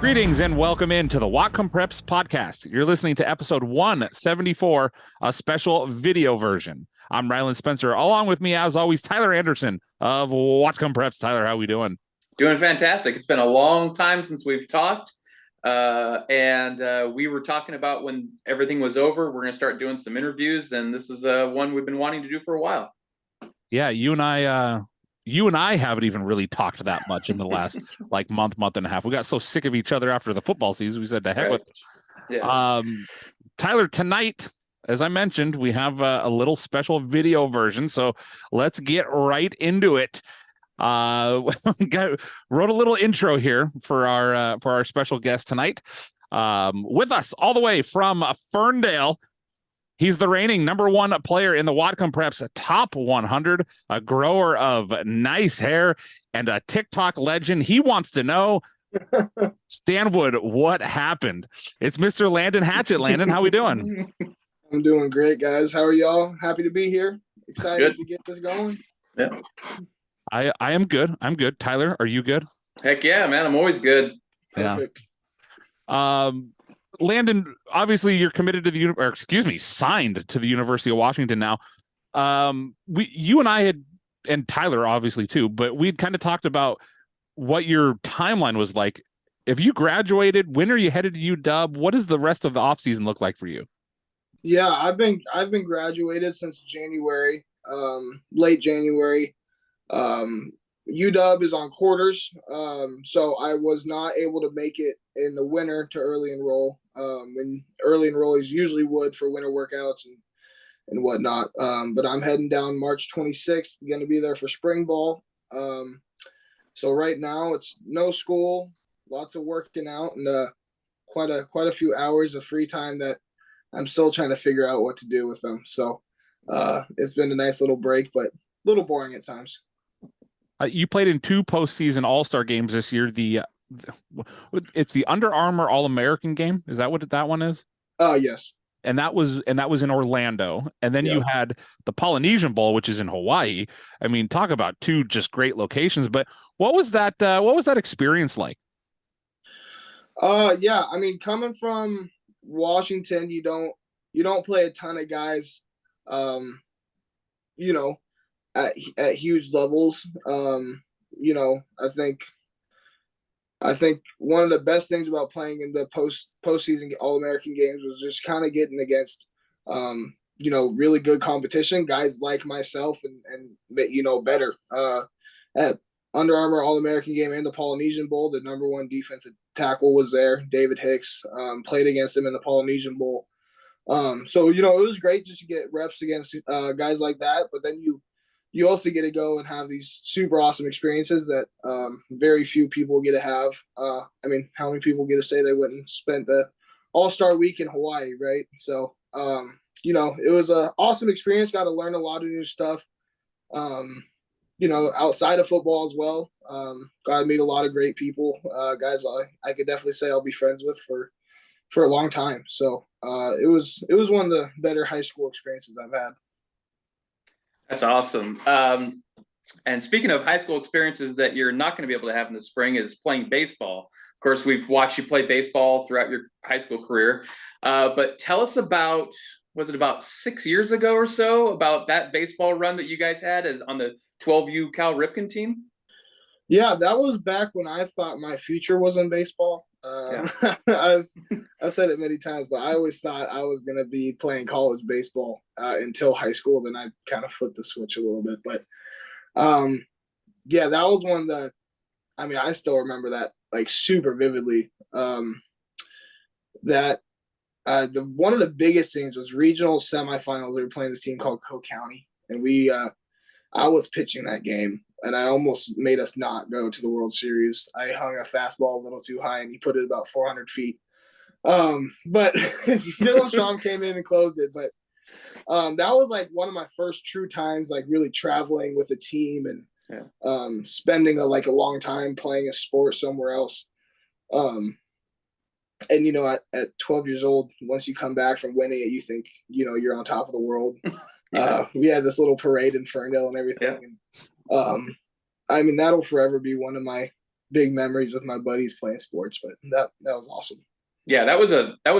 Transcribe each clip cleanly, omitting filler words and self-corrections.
Greetings and welcome into the Whatcom Preps podcast. You're listening to episode 174, a special video version. I'm Ryland Spencer. Along with me, as always, Tyler Anderson of Whatcom Preps. Tyler, how are we doing? Doing fantastic. It's been a long time since we've talked. And we were talking about when everything was over, we're going to start doing some interviews. And this is one we've been wanting to do for a while. Yeah, you and I haven't even really talked that much in the last month and a half. We got so sick of each other after the football season. We said, to heck with it. Yeah. Tyler, tonight, as I mentioned, we have a little special video version. So let's get right into it. Wrote a little intro here for our special guest tonight. With us all the way from Ferndale. He's the reigning number one player in the Whatcom Preps top 100, a grower of nice hair, and a TikTok legend. He wants to know, Stanwood, what happened? It's Mr. Landen Hatchett. Landen, how we doing? I'm doing great, guys. How are y'all? Happy to be here. Excited to get this going. Yeah. I am good. I'm good. Tyler, are you good? Heck yeah, man. I'm always good. Perfect. Yeah. Landen, obviously you're committed to signed to the University of Washington now. You and I had, and Tyler obviously too, but we'd kind of talked about what your timeline was like. If you graduated, when are you headed to UW? What does the rest of the off season look like for you? Yeah, I've been graduated since January, late January. UW is on quarters, so I was not able to make it in the winter to early enroll. When early enrollees usually would for winter workouts and whatnot. But I'm heading down March 26th, going to be there for spring ball. So right now it's no school, lots of working out, and quite a few hours of free time that I'm still trying to figure out what to do with them. So it's been a nice little break, but a little boring at times. You played in 2 postseason All-Star games this year. It's the Under Armour All-American game. Is that what that one is? Yes. And that was in Orlando. And then you had the Polynesian Bowl, which is in Hawaii. I mean, talk about 2 just great locations. But what was that experience like? Yeah, I mean, coming from Washington, you don't play a ton of guys, at huge levels. I think one of the best things about playing in the postseason All-American games was just kind of getting against, really good competition, guys like myself and better. At Under Armour All-American game and the Polynesian Bowl, the number 1 defensive tackle was there, David Hicks, played against him in the Polynesian Bowl. So, it was great just to get reps against guys like that, but then you also get to go and have these super awesome experiences that very few people get to have. How many people get to say they went and spent the All-Star week in Hawaii, right? So, it was an awesome experience. Got to learn a lot of new stuff, outside of football as well. Got to meet a lot of great people, guys I could definitely say I'll be friends with for a long time. So it was one of the better high school experiences I've had. That's awesome. And speaking of high school experiences that you're not going to be able to have in the spring is playing baseball. Of course, we've watched you play baseball throughout your high school career. But tell us about, was it about 6 years ago or so, about that baseball run that you guys had as on the 12U Cal Ripken team? Yeah, that was back when I thought my future was in baseball. I've said it many times, but I always thought I was going to be playing college baseball until high school. Then I kind of flipped the switch a little bit. But, that was one that, I still remember that super vividly. One of the biggest things was regional semifinals. We were playing this team called Cook County, and I was pitching that game. And I almost made us not go to the World Series. I hung a fastball a little too high, and he put it about 400 feet. But Dylan Strong came in and closed it. But that was one of my first true times, really traveling with a team and spending a long time playing a sport somewhere else. And at 12 years old, once you come back from winning it, you think you're on top of the world. We had this little parade in Ferndale and everything. Yeah. And that'll forever be one of my big memories with my buddies playing sports, but that was awesome. Yeah, that was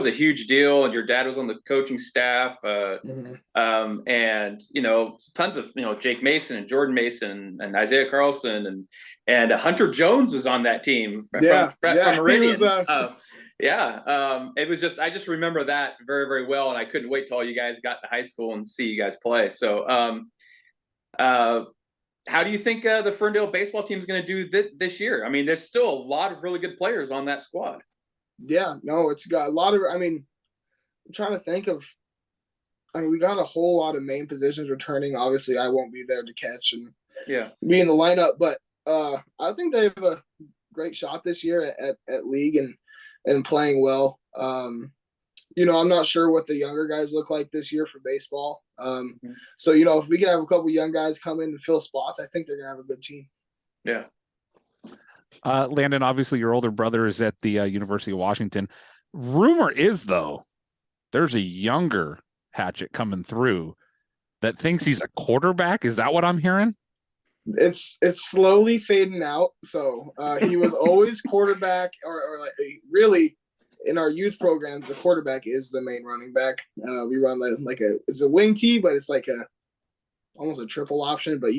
a huge deal, and your dad was on the coaching staff, and tons of Jake Mason and Jordan Mason and Isaiah Carlson and Hunter Jones was on that team from Meridian. It was just I just remember that very, very well, and I couldn't wait till you guys got to high school and see you guys play. So, how do you think the Ferndale baseball team is going to do this year? I mean, there's still a lot of really good players on that squad. Yeah, no, it's got a lot of. I mean, I'm trying to think of. I mean, we got a whole lot of main positions returning. Obviously, I won't be there to catch and be in the lineup, but I think they have a great shot this year at league and playing well. I'm not sure what the younger guys look like this year for baseball. So if we can have a couple young guys come in and fill spots, I think they're gonna have a good team. Yeah. Landon, obviously your older brother is at the University of Washington. Rumor is, though, there's a younger Hatchett coming through that thinks he's a quarterback. Is that what I'm hearing? It's slowly fading out. So he was always quarterback, or like really in our youth programs, the quarterback is the main running back. We run it's a wing tee, but it's like almost a triple option. But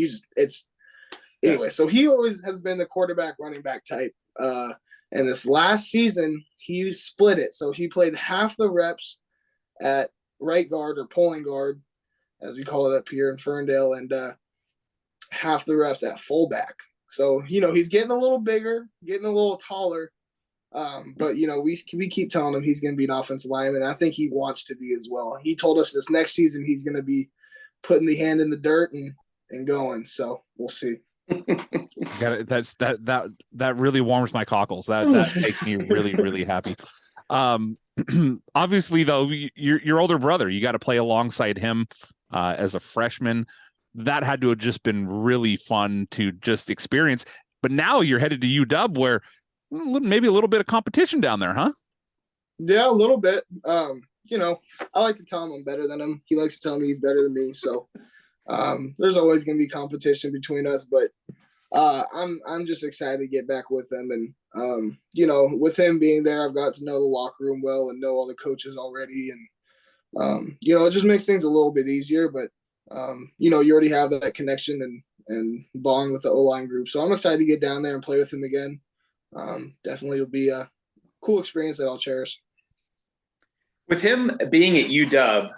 anyway, so he always has been the quarterback running back type. And this last season, he split it. So he played half the reps at right guard or pulling guard, as we call it up here in Ferndale, and half the reps at fullback. So, he's getting a little bigger, getting a little taller. But, we keep telling him he's going to be an offensive lineman. I think he wants to be as well. He told us this next season he's going to be putting the hand in the dirt and going. So we'll see. That really warms my cockles. That makes me really, really happy. Obviously, though, your older brother, you got to play alongside him as a freshman. That had to have just been really fun to just experience. But now you're headed to UW, where maybe a little bit of competition down there, huh? Yeah, a little bit. I like to tell him I'm better than him. He likes to tell me he's better than me. So there's always going to be competition between us, but I'm just excited to get back with him. And, with him being there, I've got to know the locker room well and know all the coaches already. And, it just makes things a little bit easier, but, you already have that connection and bond with the O-line group. So I'm excited to get down there and play with him again. Definitely will be a cool experience that I'll cherish. With him being at UW,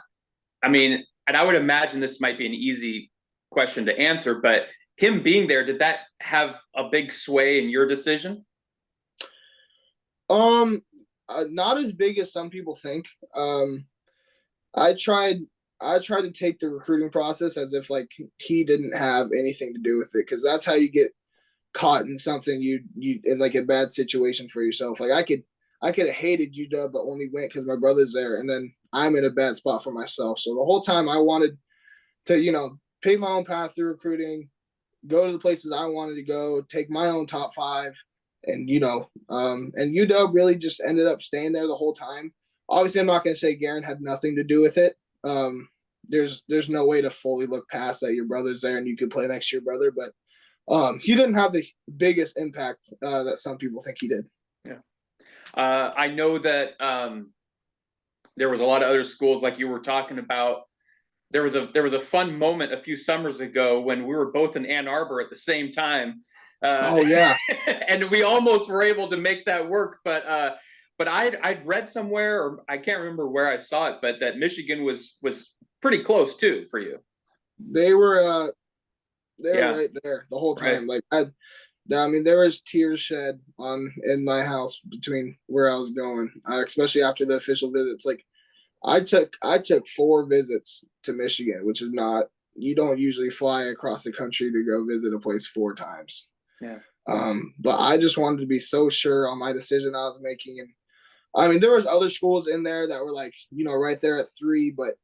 I mean, and I would imagine this might be an easy question to answer, but him being there, did that have a big sway in your decision? Not as big as some people think. I tried to take the recruiting process as if like he didn't have anything to do with it, because that's how you get caught in something you in like a bad situation for yourself. Like I could have hated UW but only went because my brother's there, and then I'm in a bad spot for myself. So the whole time I wanted to, pave my own path through recruiting, go to the places I wanted to go, take my own top 5, and and UW really just ended up staying there the whole time. Obviously, I'm not going to say Garen had nothing to do with it. There's no way to fully look past that your brother's there and you could play next to your brother, but he didn't have the biggest impact that some people think he did. Yeah. I know that there was a lot of other schools like you were talking about. There was a fun moment a few summers ago when we were both in Ann Arbor at the same time. Oh yeah. And we almost were able to make that work, but I'd read somewhere, or I can't remember where I saw it, but that Michigan was pretty close too for you. They were right there the whole time. Right. Like there was tears shed in my house between where I was going, especially after the official visits. Like I took 4 visits to Michigan, which is not, you don't usually fly across the country to go visit a place 4 times. Yeah. But I just wanted to be so sure on my decision I was making. And I mean, there was other schools in there that were like, right there at 3, but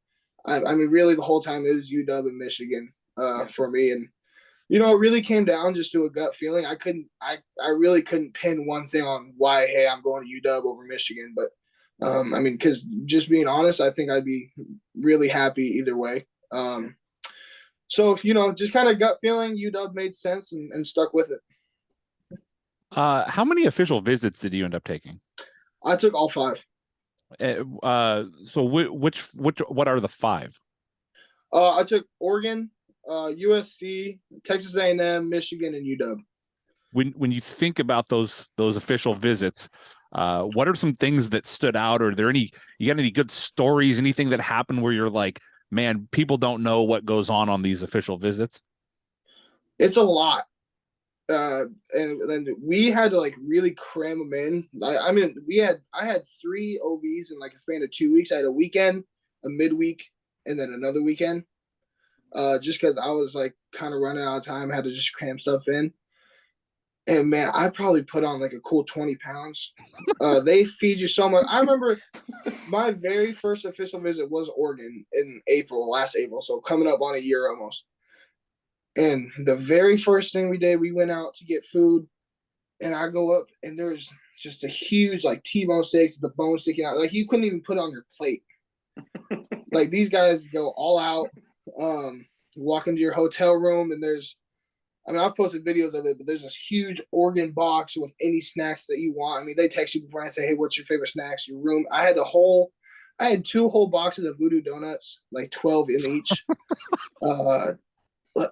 I mean, really the whole time it was UW and Michigan for me. And, it really came down just to a gut feeling. I really couldn't pin one thing on why, hey, I'm going to UW over Michigan. But, I mean, because just being honest, I think I'd be really happy either way. So, just kind of gut feeling, UW made sense and stuck with it. How many official visits did you end up taking? I took all 5. So what are the 5? I took Oregon, USC, Texas A&M, Michigan, and UW. When you think about those official visits, what are some things that stood out? Or are there you got any good stories, anything that happened where you're like, man, people don't know what goes on these official visits? It's a lot. And then we had to like really cram them in. I mean, I had 3 OVs in like a span of 2 weeks. I had a weekend, a midweek, and then another weekend. Just because I was like kind of running out of time, I had to just cram stuff in. And man, I probably put on like a cool 20 pounds. They feed you so much. I remember my very first official visit was Oregon in last April. So coming up on a year almost. And the very first thing we did, we went out to get food. And I go up and there's just a huge like T-bone steaks, the bone sticking out. Like you couldn't even put it on your plate. Like these guys go all out. Walk into your hotel room and I've posted videos of it, but there's this huge Oregon box with any snacks that you want. I mean, they text you before and say, hey, what's your favorite snacks? Your room. I had 2 whole boxes of Voodoo Donuts, like 12 in each.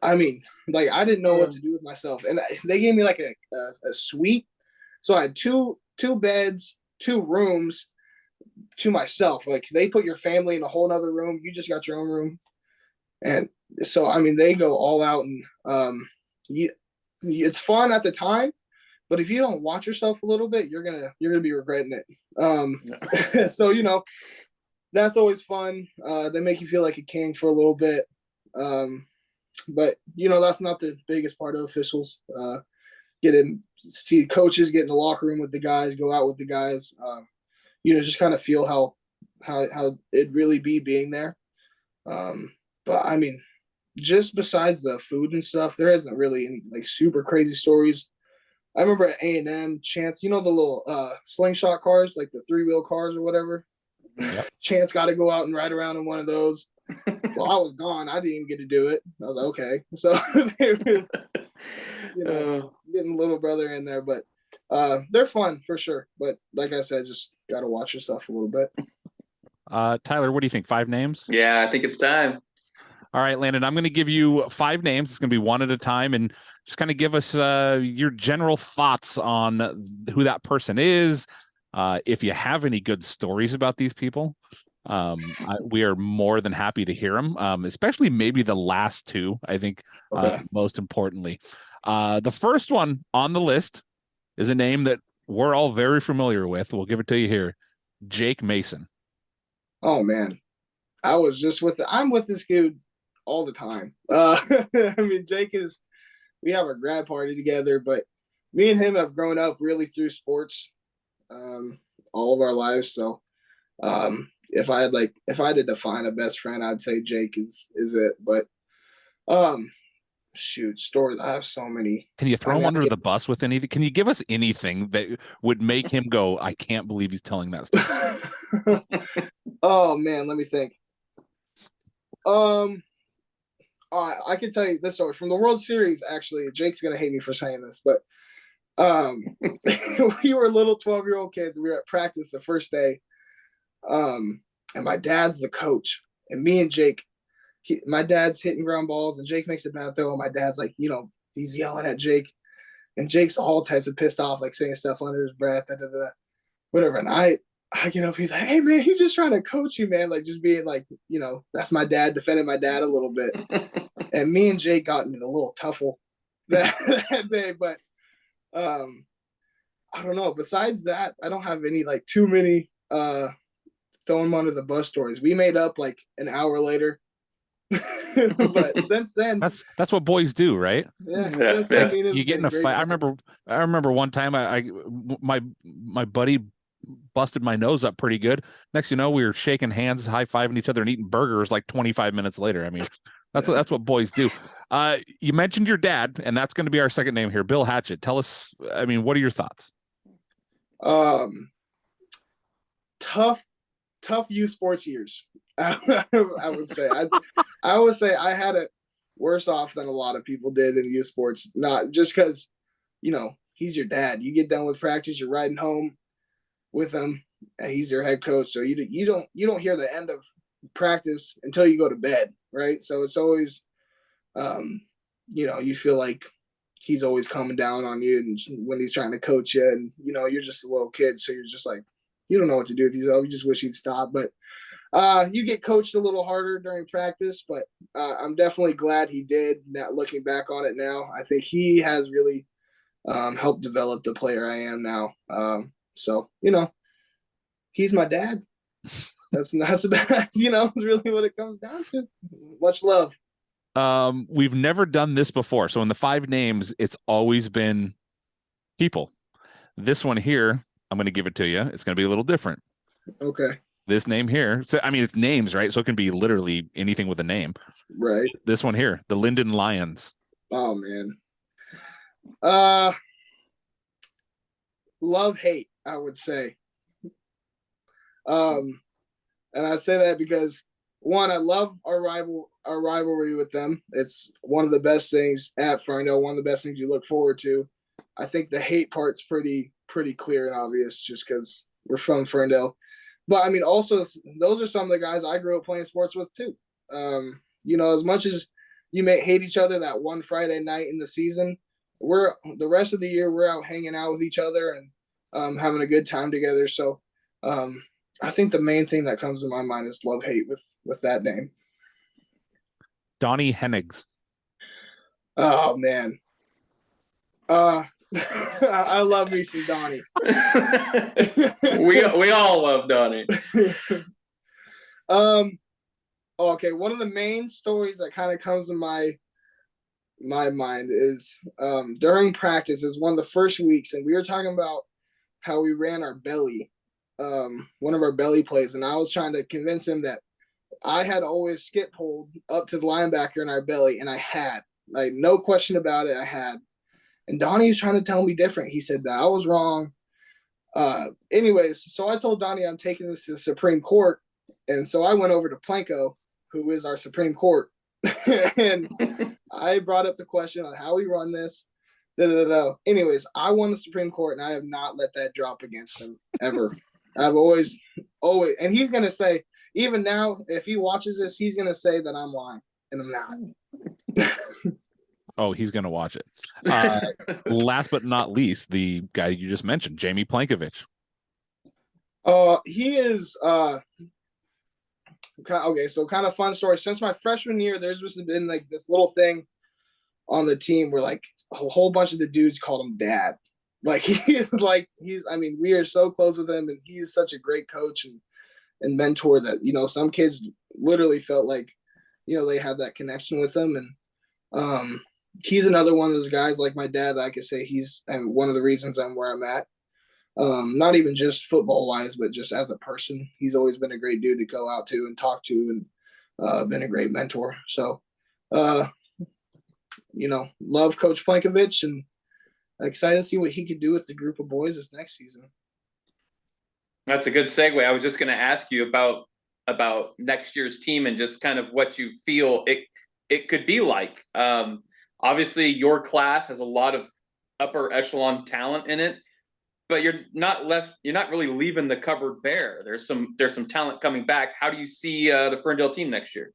I mean, like I didn't know what to do with myself. And they gave me like a suite. So I had two beds, 2 rooms to myself. Like they put your family in a whole nother room. You just got your own room. And so, I mean, they go all out and, it's fun at the time, but if you don't watch yourself a little bit, you're gonna be regretting it. So that's always fun. They make you feel like a king for a little bit, but that's not the biggest part of officials. See coaches get in the locker room with the guys, go out with the guys. Just kind of feel how it really be being there. But I mean, just besides the food and stuff, there isn't really any like super crazy stories. I remember at A&M, Chance, the little slingshot cars, like the 3-wheel cars or whatever. Yep. Chance got to go out and ride around in one of those. Well, I was gone. I didn't even get to do it. I was like, okay. So they were, getting little brother in there, but they're fun for sure. But like I said, just got to watch yourself a little bit. Tyler, what do you think? 5 names? Yeah, I think it's time. All right, Landon, I'm going to give you 5 names. It's going to be one at a time, and just kind of give us your general thoughts on who that person is. If you have any good stories about these people, we are more than happy to hear them, especially maybe the last 2, I think, most importantly. The first one on the list is a name that we're all very familiar with. We'll give it to you here. Jake Mason. Oh, man. I'm with this dude all the time. I mean, we have a grad party together, but me and him have grown up really through sports all of our lives. So if I had to define a best friend, I'd say Jake is it. But stories. I have so many. Can you throw him under the bus with anything? Can you give us anything that would make him go, I can't believe he's telling that story? Oh man, let me think. I can tell you this story from the World Series. Actually, Jake's gonna hate me for saying this, but we were little 12-year-old kids. We were at practice the first day, and my dad's the coach, and me and Jake, my dad's hitting ground balls, and Jake makes a bad throw, and my dad's like, he's yelling at Jake, and Jake's all types of pissed off, like saying stuff under his breath, whatever. And I get up, he's like, hey man, he's just trying to coach you, man, like just being like, that's my dad, defending my dad a little bit. And me and Jake got into a little tuffle that day, but I don't know. Besides that, I don't have any like too many throwing them under the bus stories. We made up like an hour later. But since then, that's what boys do, right? Yeah. You get in a fight. I remember one time my buddy busted my nose up pretty good. Next, we were shaking hands, high-fiving each other, and eating burgers like 25 minutes later. I mean, that's what boys do. You mentioned your dad, and that's going to be our second name here, Bill Hatchett. Tell us, I mean, what are your thoughts? Tough youth sports years. I would say. I would say I had it worse off than a lot of people did in youth sports. Not just because, he's your dad. You get done with practice, you're riding home with him, and he's your head coach. So you don't hear the end of practice until you go to bed, right? So it's always, you feel like he's always coming down on you, and when he's trying to coach you, and you're just a little kid, so you're just like, you don't know what to do with yourself. You just wish he'd stop, but you get coached a little harder during practice. But I'm definitely glad he did. Now, looking back on it now, I think he has really helped develop the player I am now. So he's my dad. That's really what it comes down to. Much love. We've never done this before. So in the 5 names, it's always been people. This one here, I'm going to give it to you. It's going to be a little different. Okay. This name here. So, I mean, it's names, right? So it can be literally anything with a name. Right. This one here, the Linden Lions. Oh, man. Love, hate, I would say. And I say that because, one, I love our rivalry with them. It's one of the best things at Ferndale, one of the best things you look forward to. I think the hate part's pretty clear and obvious just because we're from Ferndale. But, I mean, also, those are some of the guys I grew up playing sports with, too. As much as you may hate each other that one Friday night in the season, the rest of the year, we're out hanging out with each other and having a good time together. So I think the main thing that comes to my mind is love-hate with that name. Donnie Hennigs. Oh, man. I love me some Donnie. we all love Donnie. Okay, one of the main stories that kind of comes to my mind is during practice is one of the first weeks, and we were talking about how we ran our belly, one of our belly plays, and I was trying to convince him that I had always skip pulled up to the linebacker in our belly, and I had, like, no question about it, I had. And Donnie was trying to tell me different. He said that I was wrong. Anyways, so I told Donnie I'm taking this to the Supreme Court, and so I went over to Planko, who is our Supreme Court, and I brought up the question on how we run this. Anyways, I won the Supreme Court, and I have not let that drop against him ever. I've always, and he's gonna say, even now, if he watches this, he's gonna say that I'm lying, and I'm not. Oh, he's gonna watch it. Last but not least, the guy you just mentioned, Jamie Plankovich. He is okay. So kind of fun story. Since my freshman year, there's been like this little thing on the team where like a whole bunch of the dudes called him dad. Like I mean, we are so close with him, and he's such a great coach and mentor that, some kids literally felt like, they had that connection with him. And he's another one of those guys like my dad that I could say he's one of the reasons I'm where I'm at. Not even just football wise, but just as a person, he's always been a great dude to go out to and talk to, and been a great mentor. So, love Coach Plankovich, and excited to see what he could do with the group of boys this next season. That's a good segue. I was just going to ask you about next year's team and just kind of what you feel it could be like. Obviously, your class has a lot of upper echelon talent in it, but you're not really leaving the cupboard bare. There's some talent coming back. How do you see the Ferndale team next year?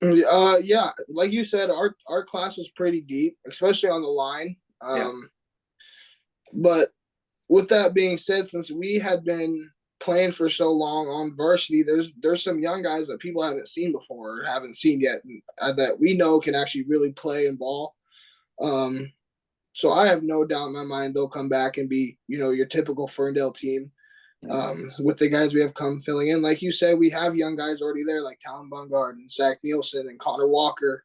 Yeah, like you said, our class was pretty deep, especially on the line. But with that being said, since we had been playing for so long on varsity, there's some young guys that people haven't seen before or haven't seen yet, that we know can actually really play and ball. So I have no doubt in my mind they'll come back and be, your typical Ferndale team. With the guys we have come filling in. Like you said, we have young guys already there, like Talon Bungard and Zach Nielsen and Connor Walker,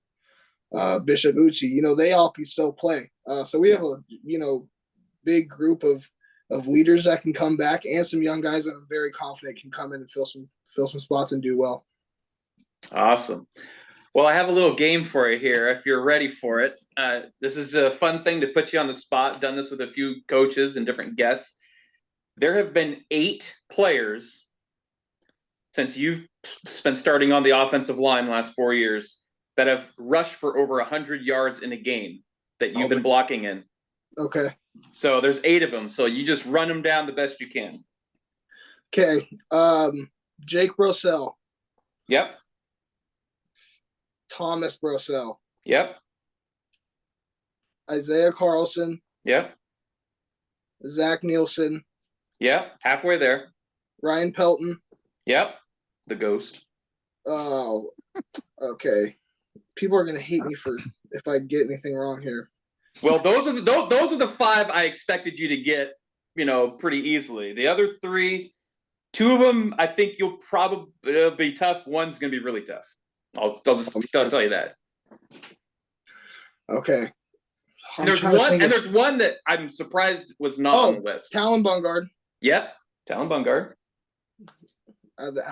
Bishop Uchi. They all can still play. So we have a, big group of leaders that can come back, and some young guys that I'm very confident can come in and fill some spots and do well. Awesome. Well, I have a little game for you here if you're ready for it. This is a fun thing to put you on the spot. Done this with a few coaches and different guests. There have been 8 players since you've been starting on the offensive line the last 4 years that have rushed for over 100 yards in a game that you've been blocking in. Okay. So there's 8 of them. So you just run them down the best you can. Okay. Jake Brosell. Yep. Thomas Brosell. Yep. Isaiah Carlson. Yep. Zach Nielsen. Yep. Halfway there. Ryan Pelton. Yep. The ghost. Oh, okay. People are gonna hate me for if I get anything wrong here. Well, those are the 5 I expected you to get, pretty easily. The other 3, 2 of them, I think you'll probably be tough. One's gonna be really tough. I'll tell you that. Okay. And there's one that I'm surprised was not on the list. Talon Bungard. Yep, Talon Bungard.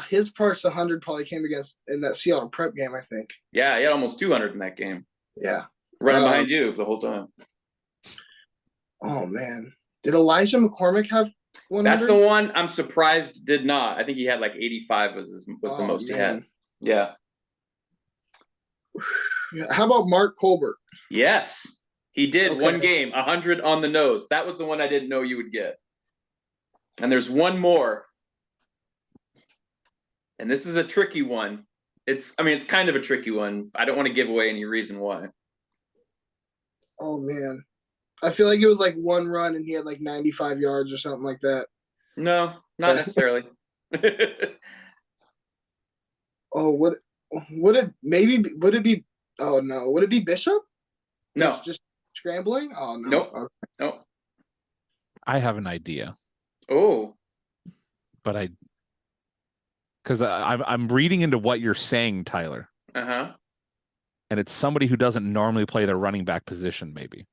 His first 100 probably came in that Seattle prep game, I think. Yeah, he had almost 200 in that game. Yeah. Running behind you the whole time. Oh, man. Did Elijah McCormick have 100? That's the one I'm surprised did not. I think he had like 85 was the most he had. Yeah. How about Mark Colbert? Yes. He did one game, 100 on the nose. That was the one I didn't know you would get. And there's one more. And this is a tricky one. It's kind of a tricky one. I don't want to give away any reason why. Oh, man. I feel like it was like one run and he had like 95 yards or something like that. No, not necessarily. Oh, would it be oh no. Would it be Bishop? No. That's just scrambling? Oh no. Nope. Okay. Nope. I have an idea. Oh. But because I'm reading into what you're saying, Tyler. Uh-huh. And it's somebody who doesn't normally play the running back position, maybe.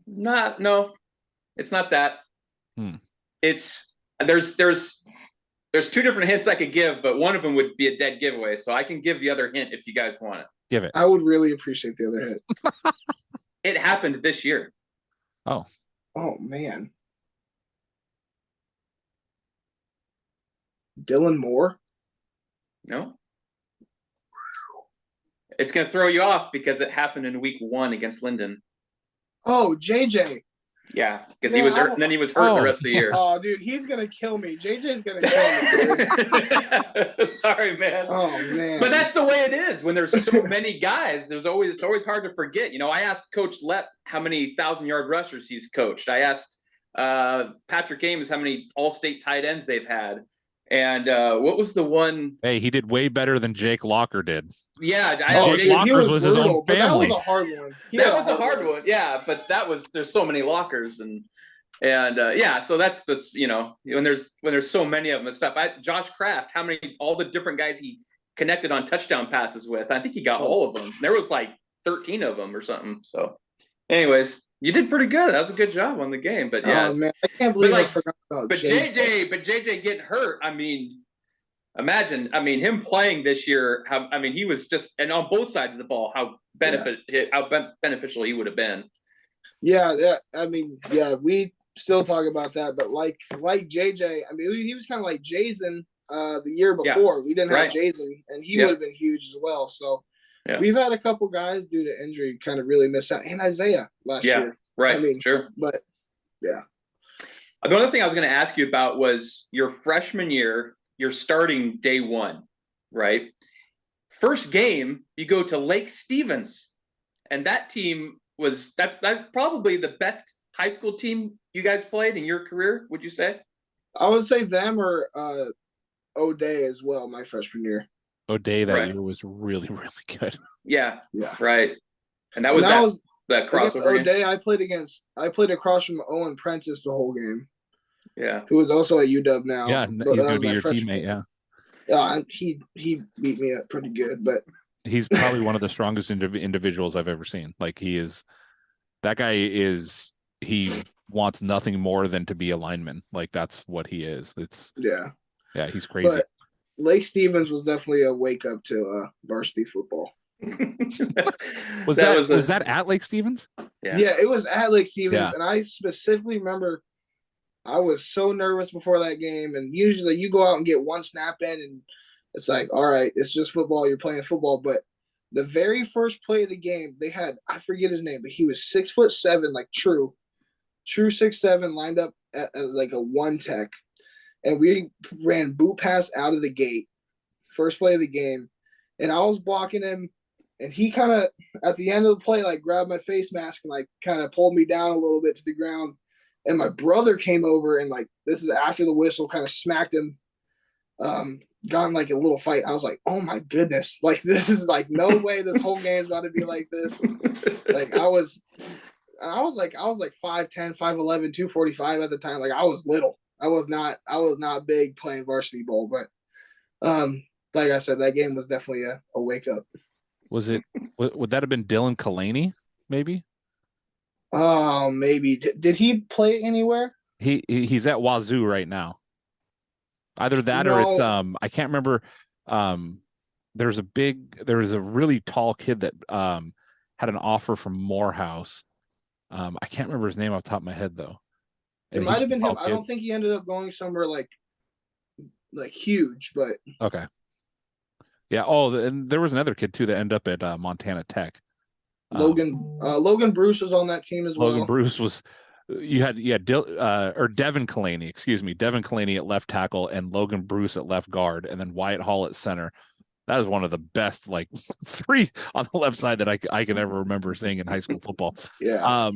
No, it's not that. It's there's 2 different hints I could give, but one of them would be a dead giveaway. So I can give the other hint if you guys want it. Give it. I would really appreciate the other hint. It happened this year. Oh man. Dylan Moore? No. It's going to throw you off because it happened in week 1 against Linden. Oh, JJ. Yeah, because he was hurt, and then he was hurt the rest of the year. Oh, dude, he's going to kill me. JJ's going to kill me. Sorry, man. Oh, man. But that's the way it is. When there's so many guys, it's always hard to forget. I asked Coach Lepp how many 1,000-yard rushers he's coached. I asked Patrick Ames how many all-state tight ends they've had. And what was the one? Hey, he did way better than Jake Locker did. Yeah, Jake Locker was his own family. That was a hard one. That was a hard one. Yeah, but there's so many lockers and yeah. So that's when there's so many of them and stuff. Josh Kraft, all the different guys he connected on touchdown passes with. I think he got all of them. There was like 13 of them or something. So, anyways. You did pretty good. That was a good job on the game, but yeah. Oh man, I can't believe I forgot about JJ. But JJ getting hurt. Imagine. Him playing this year. He was just and on both sides of the ball. How beneficial he would have been. Yeah. We still talk about that, but like JJ. He was kind of like Jason the year before. Yeah. We didn't have Jason, and he would have been huge as well. So. Yeah. We've had a couple guys due to injury kind of really miss out, and Isaiah last year. Right. Sure. But yeah. The other thing I was going to ask you about was your freshman year. You're starting day 1, right? First game, you go to Lake Stevens, and that team that's probably the best high school team you guys played in your career. Would you say? I would say them or O'Day as well. My freshman year. O'Day that year was really, really good. Yeah. Right. And that was that crossover. O'Day, I played across from Owen Prentice the whole game. Yeah. Who is also at UW now. Yeah, he's gonna be your teammate, yeah. Yeah, he beat me up pretty good, but he's probably one of the strongest individuals I've ever seen. Like he wants nothing more than to be a lineman. Like that's what he is. Yeah, he's crazy. But Lake Stevens was definitely a wake up to varsity football. was that at Lake Stevens? Yeah, it was at Lake Stevens, and I specifically remember I was so nervous before that game. And usually you go out and get one snap in, and it's like, all right, it's just football. You're playing football. But the very first play of the game, they had, I forget his name, but he was 6'7", like true. true 6'7", lined up as like a one tech, and we ran boot pass out of the gate, first play of the game, and I was blocking him, and he kind of at the end of the play like grabbed my face mask and like kind of pulled me down a little bit to the ground, and my brother came over and like this is after the whistle, kind of smacked him, got in like a little fight. I was like, oh my goodness, like this is like no way this whole game's about to be like this. Like I was like 5'10", 5'11", 245 at the time. Like I was little. I was not big playing varsity ball, but like I said, that game was definitely a wake up. Was it? Would that have been Dylan Kalani? Maybe. Oh, maybe. Did he play anywhere? He's at Wazoo right now. Either that or it's I can't remember. There was a really tall kid that had an offer from Morehouse. I can't remember his name off the top of my head though. It might have been him. I don't think he ended up going somewhere like huge, but okay. Yeah. Oh, and there was another kid too that ended up at Montana Tech. Logan Bruce was on that team as well. Logan Bruce was. You had Devin Kalani, excuse me, Devin Kalani at left tackle and Logan Bruce at left guard, and then Wyatt Hall at center. That is one of the best like three on the left side that I can ever remember seeing in high school football. Yeah.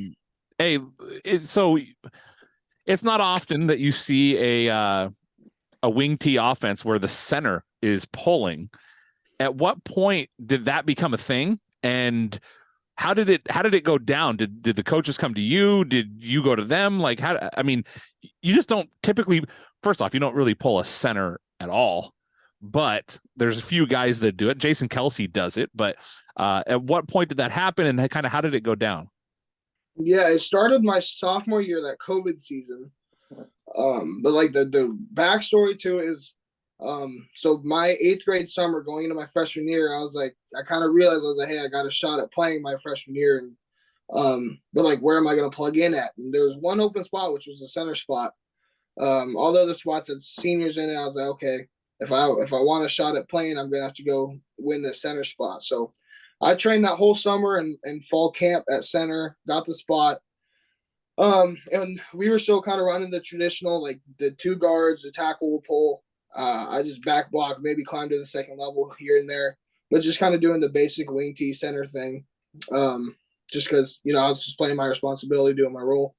So it's not often that you see a wing T offense where the center is pulling. At what point did that become a thing? And how did it go down? Did the coaches come to you? Did you go to them? Like you just don't typically, first off, you don't really pull a center at all, but there's a few guys that do it. Jason Kelsey does it, but at what point did that happen and kind of how did it go down? Yeah, it started my sophomore year, that COVID season. But like the backstory to it is, so my 8th grade summer going into my freshman year, I kind of realized I was like, hey, I got a shot at playing my freshman year, and but like, where am I going to plug in at? And there was one open spot, which was the center spot. All the other spots had seniors in it. I was like, okay, if I want a shot at playing, I'm going to have to go win the center spot. So I trained that whole summer and fall camp at center, got the spot. And we were still kind of running the traditional, like the 2 guards, the tackle will pull. I just back block, maybe climb to the second level here and there, but just kind of doing the basic wing T center thing. Just because, I was just playing my responsibility, doing my role.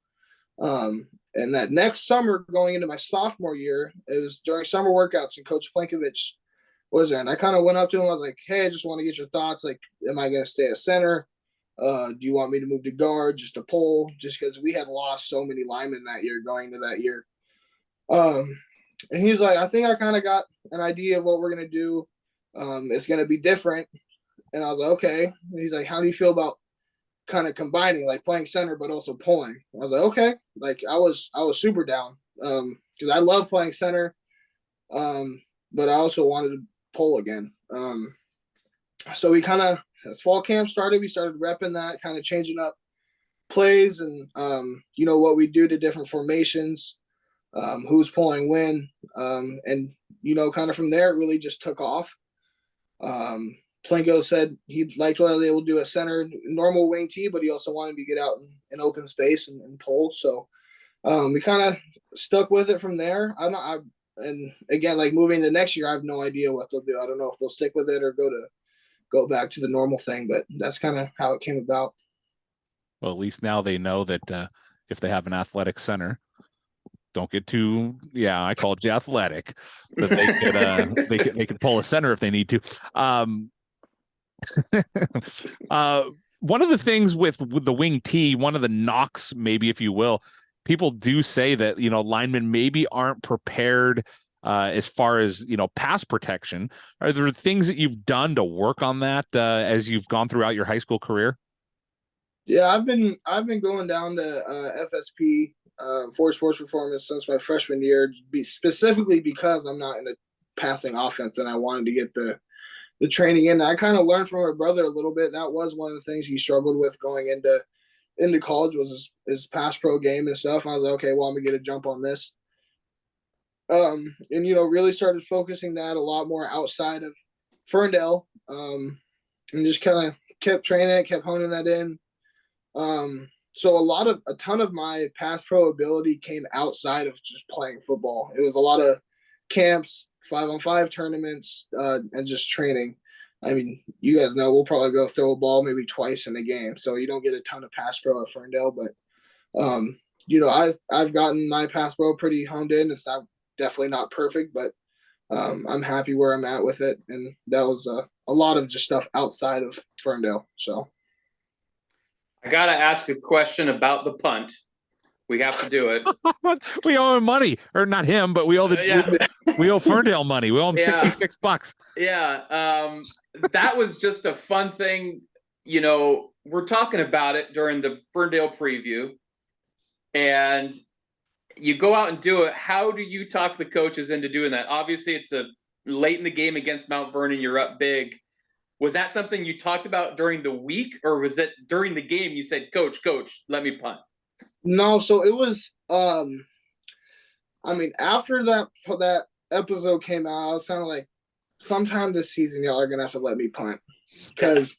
And that next summer, going into my sophomore year, it was during summer workouts, and Coach Plankovich was there. And I kind of went up to him. I was like, hey, I just want to get your thoughts. Like, am I going to stay at center? Do you want me to move to guard, just to pull? Just because we had lost so many linemen that year going into that year. And he's like, I think I kind of got an idea of what we're going to do. It's going to be different. And I was like, okay. And he's like, how do you feel about kind of combining, like playing center, but also pulling? I was like, okay. Like I was super down. Cause I love playing center. But I also wanted to pull again. So we kind of, as fall camp started, we started repping that, kind of changing up plays and, what we do to different formations, who's pulling when. And, kind of from there, it really just took off. Plinko said he liked what I was able to do at center, normal wing T, but he also wanted to get out in open space and pull. So we kind of stuck with it from there. And again, like moving to next year, I have no idea what they'll do. I don't know if they'll stick with it or go back to the normal thing, but that's kind of how it came about. Well, at least now they know that if they have an athletic center, don't get too, I called you athletic, that they could pull a center if they need to. One of the things with the wing T, one of the knocks, maybe, if you will, people do say that, linemen maybe aren't prepared as far as, pass protection. Are there things that you've done to work on that as you've gone throughout your high school career? Yeah, I've been going down to FSP, for sports performance, since my freshman year, specifically because I'm not in a passing offense and I wanted to get the training in. I kind of learned from my brother a little bit. That was one of the things he struggled with going into college, was his pass pro game and stuff. I was like, okay, well, I'm gonna get a jump on this. And really started focusing that a lot more outside of Ferndale. And just kind of kept training it, kept honing that in. so a ton of my pass pro ability came outside of just playing football. It was a lot of camps, 5-on-5 tournaments, and just training. I mean, you guys know we'll probably go throw a ball maybe twice in a game, so you don't get a ton of pass pro at Ferndale. But I've gotten my pass pro pretty honed in. It's definitely not perfect, but I'm happy where I'm at with it, and that was a lot of just stuff outside of Ferndale. So I gotta ask a question about the punt. We have to do it. We owe him money, or not him, but we owe we owe Ferndale money. We owe him $66. Yeah, that was just a fun thing. We're talking about it during the Ferndale preview, and you go out and do it. How do you talk the coaches into doing that? Obviously, it's a late in the game against Mount Vernon. You're up big. Was that something you talked about during the week, or was it during the game you said, Coach, let me punt? No, so it was after that episode came out, I was kind of like, sometime this season y'all are gonna have to let me punt, because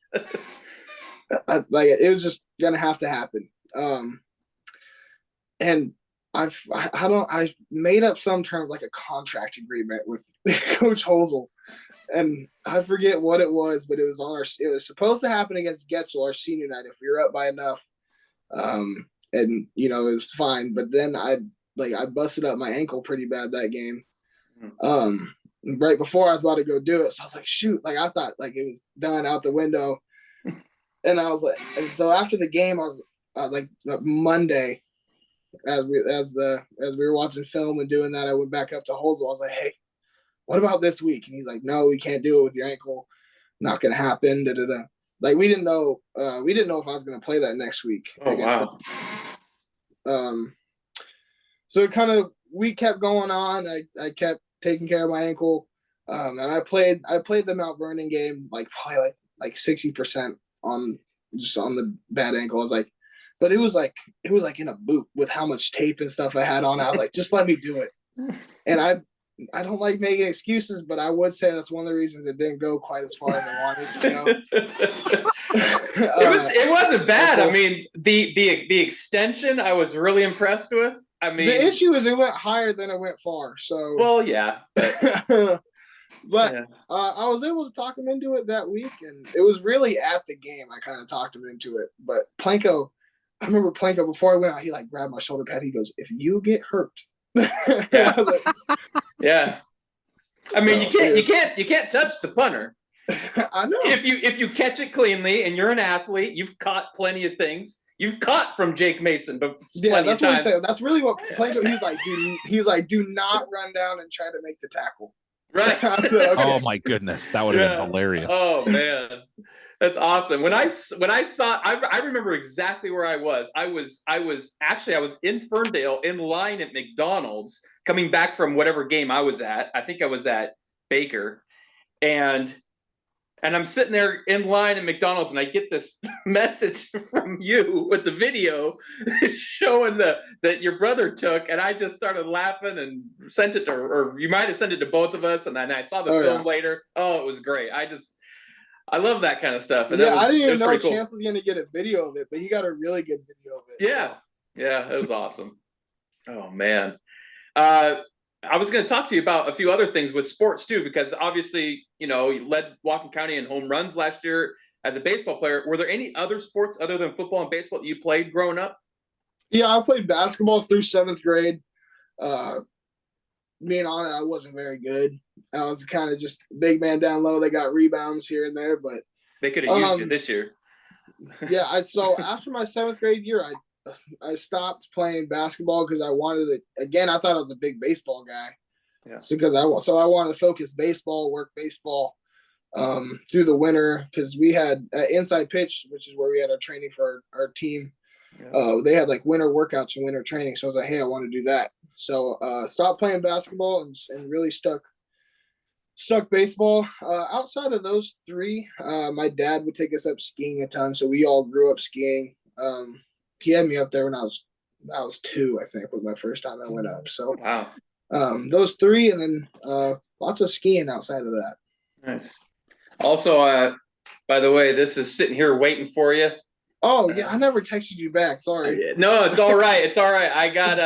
it was just gonna have to happen. And I made up some terms, like a contract agreement with Coach Holzel, and I forget what it was, but it was supposed to happen against Getchell our senior night if we were up by enough. And it was fine, but then I busted up my ankle pretty bad that game. Right before I was about to go do it, so I was like, shoot, I thought it was done out the window. And I was like, and so after the game, I was Monday, as we were watching film and doing that, I went back up to Holzel. I was like, hey, what about this week? And he's like, no, we can't do it with your ankle. Not gonna happen. Da, da, da. We didn't know if I was gonna play that next week. Oh wow. So it kind of, we kept going on. I kept taking care of my ankle. And I played the Mount Vernon game probably 60% on the bad ankle. I was like, but it was in a boot with how much tape and stuff I had on. I was like, just let me do it. And I don't like making excuses, but I would say that's one of the reasons it didn't go quite as far as I wanted to go. It wasn't bad. I mean, the extension I was really impressed with. I mean, the issue is it went higher than it went far. So well, yeah. But I was able to talk him into it that week, and it was really at the game I kind of talked him into it. But Planko, I remember Planko, before I went out, he grabbed my shoulder pad. He goes, "If you get hurt," yeah. Yeah. I mean, you can't touch the punter. I know. If you catch it cleanly and you're an athlete, you've caught plenty of things. You've caught from Jake Mason, but yeah, that's what he said. That's really what Planko. He's like, do not run down and try to make the tackle. Right. Said, okay. Oh my goodness, that would have been hilarious. Oh man, that's awesome. When I saw, I remember exactly where I was. I was in Ferndale in line at McDonald's, coming back from whatever game I was at. I think I was at Baker, and I'm sitting there in line at McDonald's, and I get this message from you with the video showing that your brother took, and I just started laughing and sent it to, or you might have sent it to both of us, and then I saw the film later. Oh, it was great. I love that kind of stuff. And I didn't even know Chance was going to get a video of it, but he got a really good video of it. Yeah, so. Yeah, it was awesome. Oh man. I was going to talk to you about a few other things with sports too, because obviously, you led Whatcom County in home runs last year as a baseball player. Were there any other sports other than football and baseball that you played growing up? Yeah, I played basketball through 7th grade. Being honest, I wasn't very good. I was kind of just big man down low. They got rebounds here and there, but they could have used you this year. Yeah, so after my 7th grade year, I stopped playing basketball because I wanted it again. I thought I was a big baseball guy. Yeah. So I wanted to focus work baseball through the winter, because we had inside pitch, which is where we had our training for our team. Yeah. They had winter workouts and winter training. So I was like, hey, I want to do that. So stopped playing basketball and really stuck baseball. Outside of those three, my dad would take us up skiing a ton. So we all grew up skiing. He had me up there when I was 2, I think, was my first time I went up. So wow. Those three, and then lots of skiing outside of that. Nice. Also, by the way, this is sitting here waiting for you. Oh yeah, I never texted you back. Sorry. No, it's all right. It's all right. I got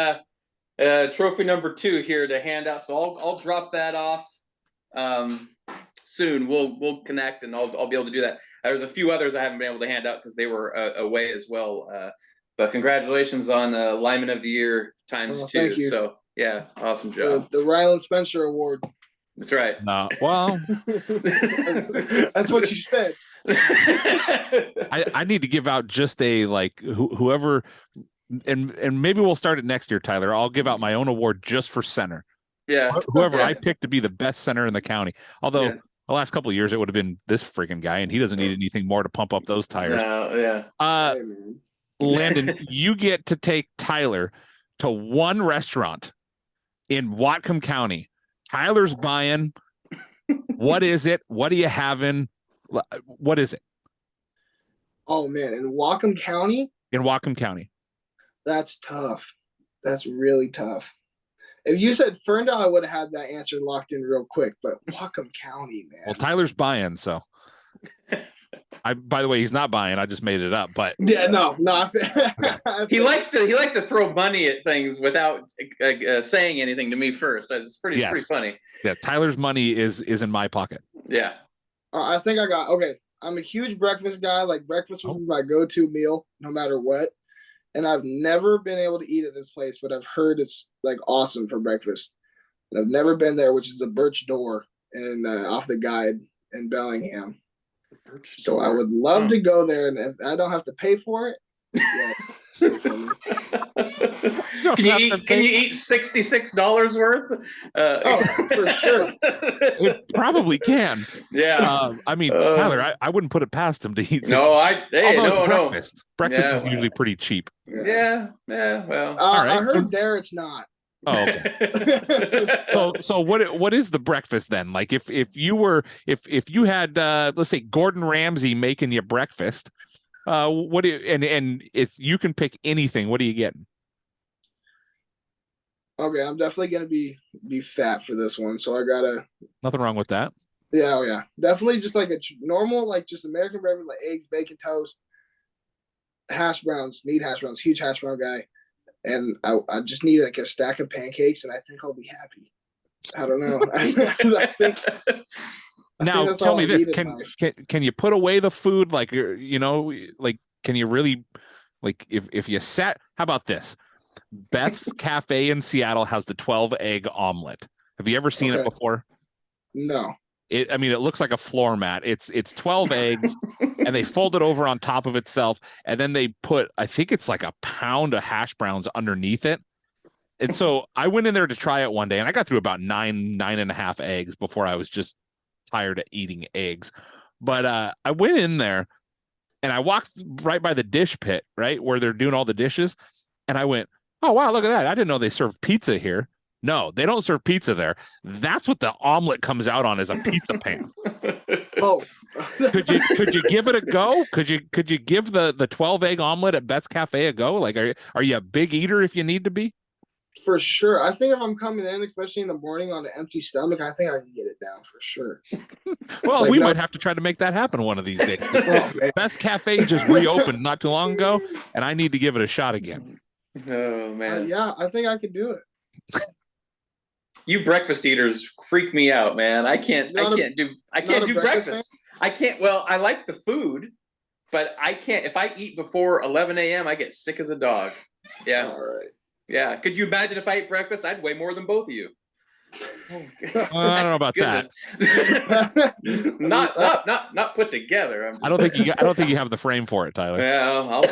a trophy number 2 here to hand out, so I'll drop that off soon. We'll connect, and I'll be able to do that. There's a few others I haven't been able to hand out because they were away as well. But congratulations on Lineman of the Year ×2. Thank you. So yeah, awesome job. The Ryland Spencer Award. That's right. No, well, that's what you said. I need to give out just a whoever, and maybe we'll start it next year, Tyler. I'll give out my own award just for center. Yeah. Whoever I picked to be the best center in the county. Although the last couple of years it would have been this freaking guy, and he doesn't need anything more to pump up those tires. No, yeah. Landon, you get to take Tyler to one restaurant in Whatcom County. Tyler's buying. What is it? What are you having? What is it? Oh man, in Whatcom County? In Whatcom County. That's tough. That's really tough. If you said Ferndale, I would have had that answer locked in real quick, but Whatcom County, man. Well, Tyler's buying, so by the way, he's not buying. I just made it up, but yeah, no. He likes to throw money at things without saying anything to me first. It's pretty funny. Yeah, Tyler's money is in my pocket. Yeah. I think I got okay. I'm a huge breakfast guy. Like breakfast would be my go-to meal, no matter what. And I've never been able to eat at this place, but I've heard it's like awesome for breakfast. And I've never been there, which is the Birch Door and off the Guide in Bellingham. So I would love to go there, and if I don't have to pay for it. Yeah. Can you eat $66 worth? Oh, for sure. It probably can. Yeah. I mean, Tyler, I wouldn't put it past him to eat. No, it's breakfast. Breakfast is usually pretty cheap. Yeah. Well, all right. I heard there it's not. Oh, okay. so what is the breakfast then? Like if you had let's say Gordon Ramsay making you breakfast, what do you, and if you can pick anything, what are you getting? Okay, I'm definitely gonna be fat for this one, so I gotta. Nothing wrong with that. Yeah, oh yeah, definitely just like a normal, like just American breakfast, like eggs, bacon, toast, hash browns. Need hash browns. Huge hash brown guy. And I just need like a stack of pancakes, and I think I'll be happy. I don't know. Now, tell me this: can you put away the food? Like like can you really like if you sat? How about this? Beth's Cafe in Seattle has the 12-egg omelet. Have you ever seen it before? No. It looks like a floor mat. It's 12 eggs, and they fold it over on top of itself, and then they put, I think it's like a pound of hash browns underneath it. And so I went in there to try it one day, and I got through about nine and a half eggs before I was just tired of eating eggs. But I went in there, and I walked right by the dish pit, right where they're doing all the dishes, and I went, oh wow, look at that! I didn't know they serve pizza here. No, they don't serve pizza there. That's what the omelet comes out on, is a pizza pan. Oh, could you give it a go? Could you give the 12-egg omelet at Beth's Cafe a go? Like, are you a big eater if you need to be? For sure. I think if I'm coming in, especially in the morning on an empty stomach, I think I can get it down for sure. Well, we might have to try to make that happen one of these days. Beth's Cafe just reopened not too long ago, and I need to give it a shot again. Oh man. Yeah, I think I could do it. You breakfast eaters freak me out, man. I can't do breakfast. I can't. Well, I like the food, but I can't. If I eat before 11 a.m., I get sick as a dog. Yeah. All right. Yeah. Could you imagine if I ate breakfast? I'd weigh more than both of you. I don't know about that. Not put together. I don't think you have the frame for it, Tyler. Yeah,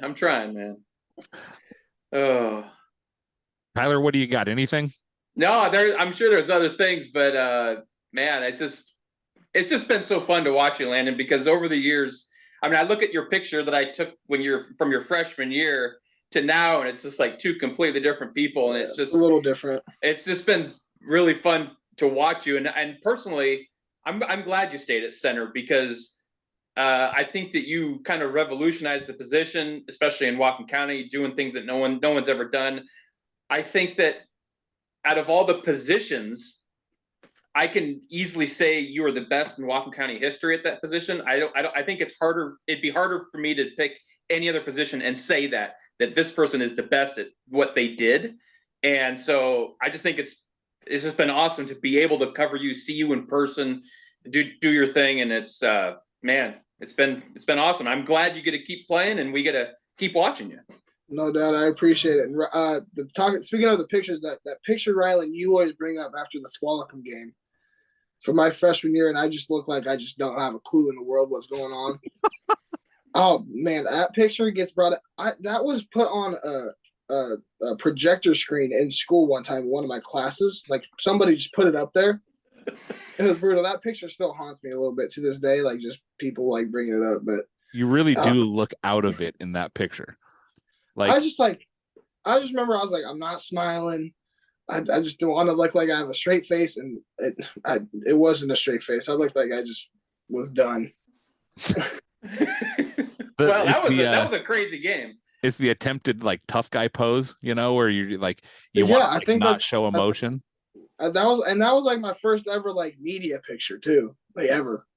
I'm trying, man. Oh, Tyler, what do you got? Anything? No, I'm sure there's other things, but man, it's just been so fun to watch you, Landon, because over the years, I mean, I look at your picture that I took when you're from your freshman year to now, and it's just like two completely different people, and it's just a little different. It's just been really fun to watch you, and personally, I'm glad you stayed at center because I think that you kind of revolutionized the position, especially in Whatcom County, doing things that no one's ever done. I think that out of all the positions, I can easily say you are the best in Whatcom County history at that position. I think it's harder. It'd be harder for me to pick any other position and say that this person is the best at what they did. And so I just think it's just been awesome to be able to cover you, see you in person, do your thing. And it's, man, it's been awesome. I'm glad you get to keep playing and we get to keep watching you. No doubt, I appreciate it. And speaking of the pictures, that picture, Ryland, you always bring up after the Whatcom game for my freshman year, and I just look like I just don't have a clue in the world what's going on. Oh man, that picture gets brought up. That was put on a projector screen in school one time in one of my classes. Like somebody just put it up there. It was brutal. That picture still haunts me a little bit to this day. Like just people like bringing it up, but you really do look out of it in that picture. Like I just remember I was like, I'm not smiling. I just don't want to look like I have a straight face, and it wasn't a straight face. I looked like I just was done. Well, that was a crazy game. It's the attempted like tough guy pose, where you want to not show emotion. That was like my first ever like media picture too, like ever.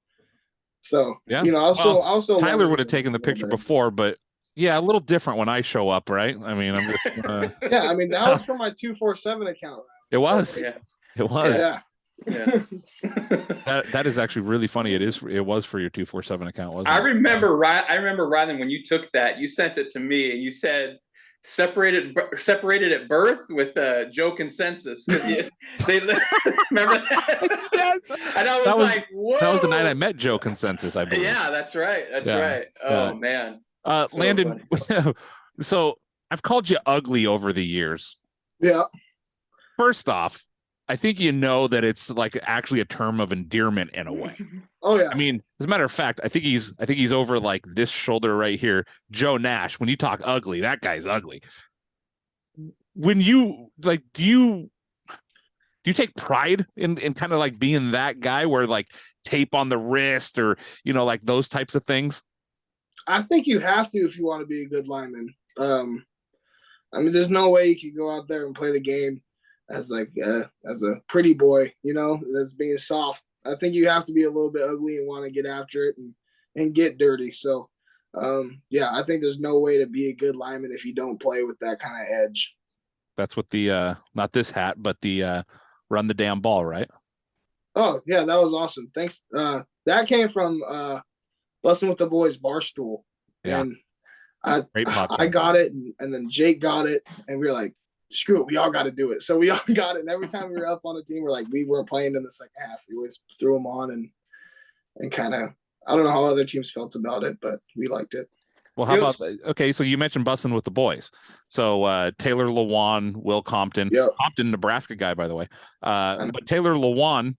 So yeah, also Tyler would have taken the picture before, but yeah, a little different when I show up, right? I mean, I'm just yeah. I mean, that was for my 247 account. It was. Yeah. It was. Yeah. that is actually really funny. It was for your 247 account, wasn't it? I remember Ryland, when you took that, you sent it to me and you said separated at birth with Joe Consensus. They remember that? Yes. And I was like, whoa. That was the night I met Joe Consensus, I believe. Yeah, that's right. That's right. Oh man. Landen, so I've called you ugly over the years. Yeah. First off, I think that it's like actually a term of endearment in a way. Oh yeah. I mean, as a matter of fact, I think he's over like this shoulder right here. Joe Nash. When you talk ugly, that guy's ugly. When you like, do you take pride in kind of like being that guy where like tape on the wrist or like those types of things? I think you have to if you want to be a good lineman. I mean, there's no way you can go out there and play the game as like as a pretty boy, that's being soft. I think you have to be a little bit ugly and want to get after it and get dirty. So, I think there's no way to be a good lineman if you don't play with that kind of edge. That's what the not this hat, but the run the damn ball, right? Oh yeah, that was awesome. Thanks. That came from Busting with the Boys Barstool. Yeah. And I got it, and then Jake got it, and we were like, screw it, we all got to do it. So we all got it, and every time we were up on a team, we weren't playing in the second half. We always threw them on and kind of, I don't know how other teams felt about it, but we liked it. Well, how about, okay, so you mentioned Busting with the Boys. So Taylor Lewan, Will Compton, yep. Compton, Nebraska guy, by the way. But Taylor Lewan,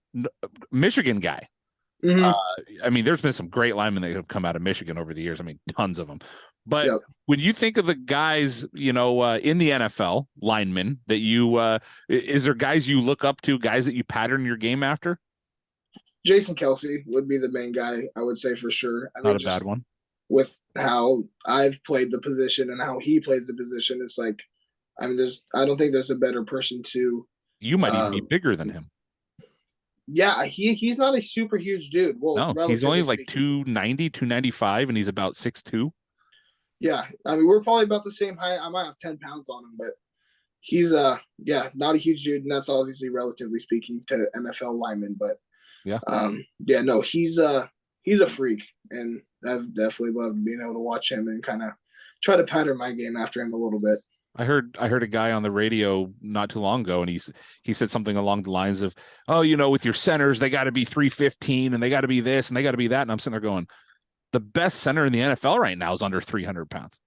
Michigan guy. Mm-hmm. I mean, there's been some great linemen that have come out of Michigan over the years. I mean, tons of them. But yep. When you think of the guys, in the NFL, linemen, that is there guys you look up to, guys that you pattern your game after? Jason Kelsey would be the main guy, I would say, for sure. Not a bad one. With how I've played the position and how he plays the position, it's like, I mean, I don't think there's a better person to. You might even be bigger than him. Yeah, he's not a super huge dude. Well, no, he's only like 290, 295, and he's about 6'2". Yeah, I mean, we're probably about the same height. I might have 10 pounds on him, but he's not a huge dude, and that's obviously relatively speaking to NFL linemen. But no, he's a freak, and I've definitely loved being able to watch him and kind of try to pattern my game after him a little bit. I heard a guy on the radio not too long ago, and he said something along the lines of, "Oh, with your centers, they got to be 315, and they got to be this, and they got to be that." And I'm sitting there going, the best center in the NFL right now is under 300 pounds.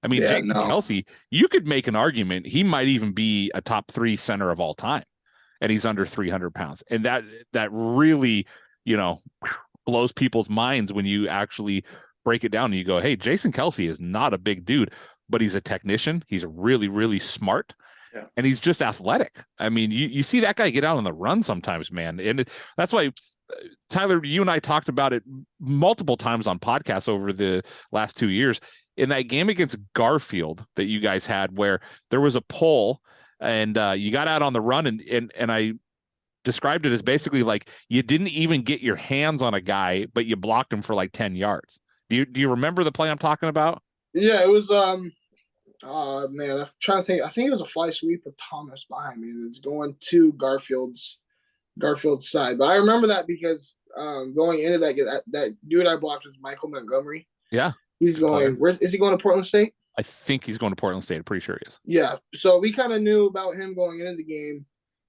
I mean, Jason Kelsey, you could make an argument he might even be a top 3 center of all time, and he's under 300 pounds. And that really, blows people's minds when you actually break it down and you go, hey, Jason Kelsey is not a big dude, but he's a technician. He's really, really smart. Yeah. And he's just athletic. I mean, you see that guy get out on the run sometimes, man. And that's why, Tyler, you and I talked about it multiple times on podcasts over the last 2 years. In that game against Garfield that you guys had, where there was a pull and you got out on the run, and described it as basically like you didn't even get your hands on a guy, but you blocked him for like 10 yards. Do you remember the play I'm talking about? Yeah, it was man, I'm trying to think. I think it was a fly sweep with Thomas behind me. It's going to Garfield's side. But I remember that because going into that dude I blocked was Michael Montgomery. Yeah. He's going, where is he going, to Portland State? I think he's going to Portland State. I'm pretty sure he is. Yeah. So we kind of knew about him going into the game.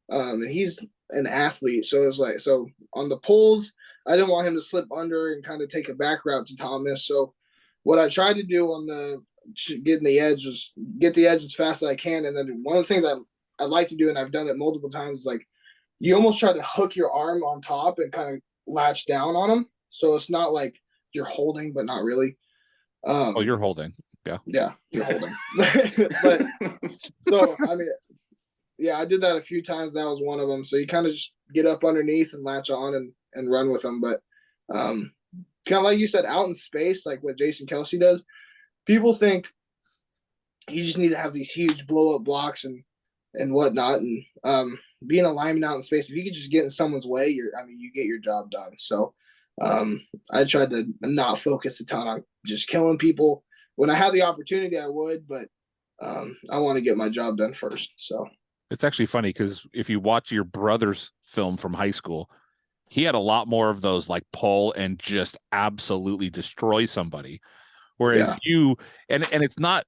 And he's an athlete. So it was like, so on the pulls, I didn't want him to slip under and kind of take a back route to Thomas. So what I tried to do on the getting the edge was get the edge as fast as I can. And then one of the things I like to do, and I've done it multiple times, is like you almost try to hook your arm on top and kind of latch down on him. So it's not like you're holding, but not really. You're holding. Yeah. Yeah, you're holding. But so, I mean, yeah, I did that a few times. That was one of them. So you kind of just get up underneath and latch on and run with them. But kind of like you said, out in space, like what Jason Kelsey does, people think you just need to have these huge blow up blocks and whatnot. And being a lineman out in space, if you could just get in someone's way, you get your job done. So I tried to not focus a ton on just killing people. When I had the opportunity, I would, but I want to get my job done first. So it's actually funny because if you watch your brother's film from high school, he had a lot more of those like pull and just absolutely destroy somebody. Whereas you, and it's not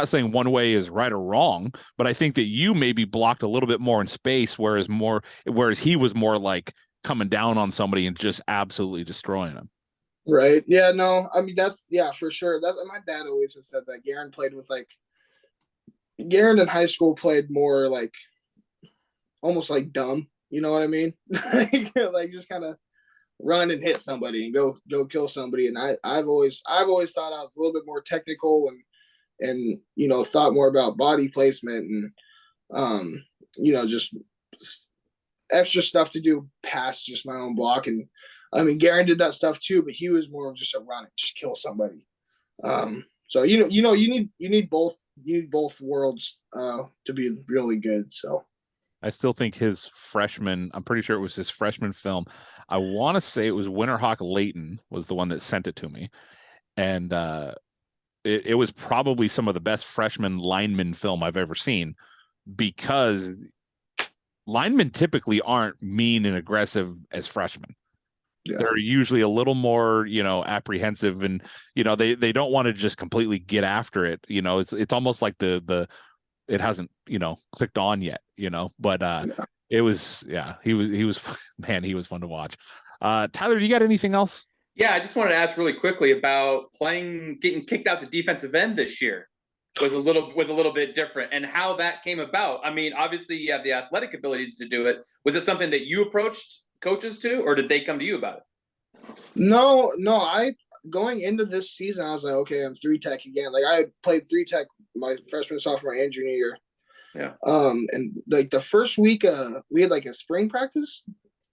saying one way is right or wrong, but I think that you maybe blocked a little bit more in space, whereas he was more like coming down on somebody and just absolutely destroying them. Right. Yeah, no, I mean, for sure. That's my dad always has said that Garen in high school played more like almost like dumb. You know what I mean? like just kind of run and hit somebody and go kill somebody. And I've always thought I was a little bit more technical and thought more about body placement and just extra stuff to do past just my own block. And I mean, Garen did that stuff too, but he was more of just a run and just kill somebody. So you need both worlds to be really good. So I still think I'm pretty sure it was his freshman film. I want to say it was Winterhawk Layton was the one that sent it to me. And it was probably some of the best freshman lineman film I've ever seen, because linemen typically aren't mean and aggressive as freshmen. Yeah. They're usually a little more, apprehensive, and they don't want to just completely get after it. It's almost like it hasn't clicked on yet. But it was he was man, he was fun to watch. Tyler, you got anything else? Yeah, I just wanted to ask really quickly about getting kicked out to defensive end this year. Was a little bit different, and how that came about. I mean, obviously you have the athletic ability to do it. Was it something that you approached coaches to, or did they come to you about it? No, going into this season, I was like, okay, I'm 3-tech again. Like I had played 3-tech my freshman, sophomore, and junior year. Yeah. And like the first week, we had like a spring practice